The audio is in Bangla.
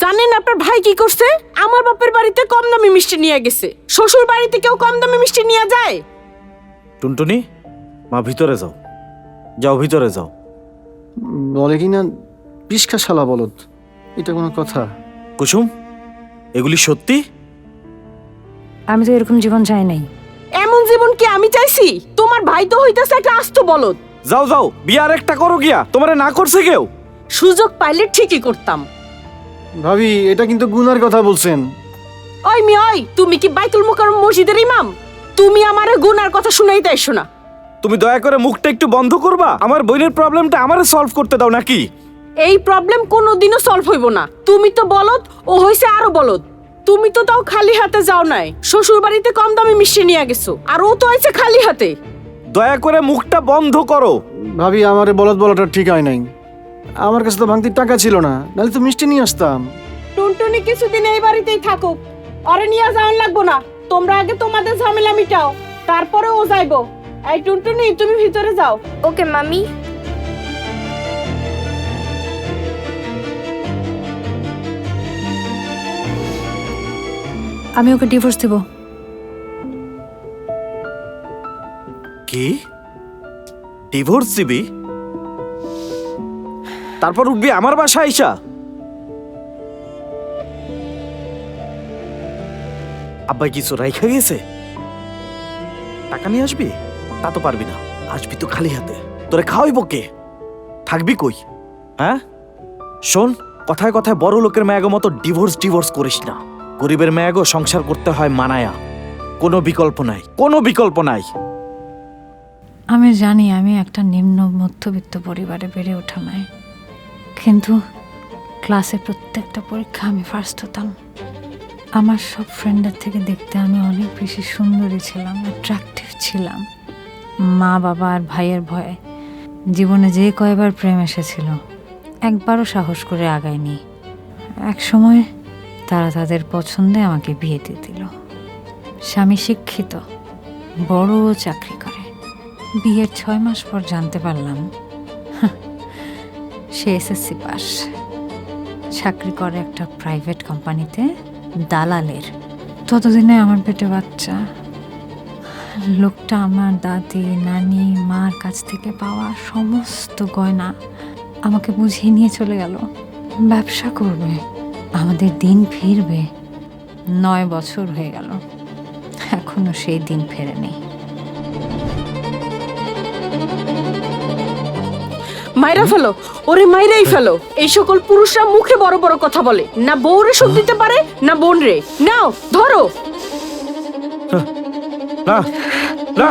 জানেন আপনার ভাই কি করছে? আমার বাপের বাড়িতে কম দামি মিষ্টি নিয়ে গেছে। শ্বশুর বাড়িতে কেউ কম দামি মিষ্টি নিয়ে যায়? টুনটুনি, মা ভিতরে যাও, যাও ভিতরে যাও। বলে কি না পিসকা শালা বলদ, এটা কোনো কথা? কুসুম, এগুলি সত্যি? আমি তো এরকম জীবন চাই নাই। এমন জীবন কি আমি চাইছি? তোমার ভাই তো হইতাছে একটা আস্ত বলদ। যাও যাও, বিয়ে আর একটা করো গিয়া, তোমারে না করছে কেউ? সুযোগ পাইলে ঠিকই করতাম। ভাবি, এটা কিন্তু গুনার কথা বলছেন। ওই মি ওই, তুমি কি বাইতুল মুকাররম মসজিদের ইমাম? তুমি আমারে গুনার কথা শুনাইতে আইছো না। তুমি দয়া করে মুখটা একটু বন্ধ করবা? আমার বোনের প্রবলেমটা আমারে সলভ করতে দাও নাকি? এই প্রবলেম কোনোদিনও সলভ হইব না। তুমি তো বলদ, ও হইছে আরো বলদ। তুমি তো তাও খালি হাতে যাও নাই, শ্বশুর বাড়িতে কম দামি মিষ্টি নিয়ে গেছো, আর ও তো হইছে খালি হাতে। দয়া করে মুখটা বন্ধ করো। ভাবি, আমার বলদ বলাটা ঠিক হয় নাই। আমার কাছে তো ভাঙতির টাকা ছিল না, নাহলে তো মিষ্টি নিয়ে আসতাম। টুনটুনি কিছুদিন এই বাড়িতেই থাকুক, আরে নিয়ে যাওয়ান লাগবো না। তোমরা আগে তোমাদের ঝামেলা মিটাও, তারপরে ও যাইবো। এই টুনটুনি, তুমি ভিতরে যাও। ওকে মামি। আমি ওকে ডিভোর্স দেব। কি? ডিভোর্স দিবি? তারপর উঠবি আমার বাসায় আইসা? আব্বাই কিছু রাইখা গেছে? টাকা নিয়ে আসবি? তা তো পারবি না, আসবি তো খালি হাতে। তোরে খাওয়াইব কে? থাকবি কই? হ্যাঁ শোন, কথায় কথায় বড় লোকের মেয়াগো মতো ডিভোর্স করিস না। গরিবের মেয়াগো সংসার করতে হয় মানায়া। কোনো বিকল্প নাই, কোনো বিকল্প নাই। আমি জানি আমি একটা নিম্ন মধ্যবিত্ত পরিবারে বেড়ে ওঠা মেয়ে, কিন্তু ক্লাসে প্রত্যেকটা পরীক্ষা আমি ফার্স্ট হতাম। আমার সব ফ্রেন্ডের থেকে দেখতে আমি অনেক বেশি সুন্দরী ছিলাম, অ্যাট্রাকটিভ ছিলাম। মা বাবা আর ভাইয়ের ভয়ে জীবনে যে কয়বার প্রেম এসেছিল, একবারও সাহস করে আগায়নি। এক সময় তারা তাদের পছন্দে আমাকে বিয়ে দিয়ে দিল। স্বামী শিক্ষিত, বড় চাকরি করে। বিয়ের 6 মাস পর জানতে পারলাম সে এসএসসি পাস, চাকরি করে একটা প্রাইভেট কোম্পানিতে দালালের। ততদিনে আমার পেটে বাচ্চা। লোকটা আমার দাদি, নানি, মার কাছ থেকে পাওয়া সমস্ত গয়না আমাকে বুঝিয়ে নিয়ে চলে গেল। ব্যবসা করবে, আমাদের দিন ফিরবে। 9 বছর হয়ে গেল, এখনো সেই দিন ফেরেনি। মাইরা ফেলো, ওরে মাইরাই ফেলো। এই সকল পুরুষরা মুখে বড় বড় কথা বলে, না বউরে সুখ দিতে পারে না বোন রে। নাও ধরো। না না,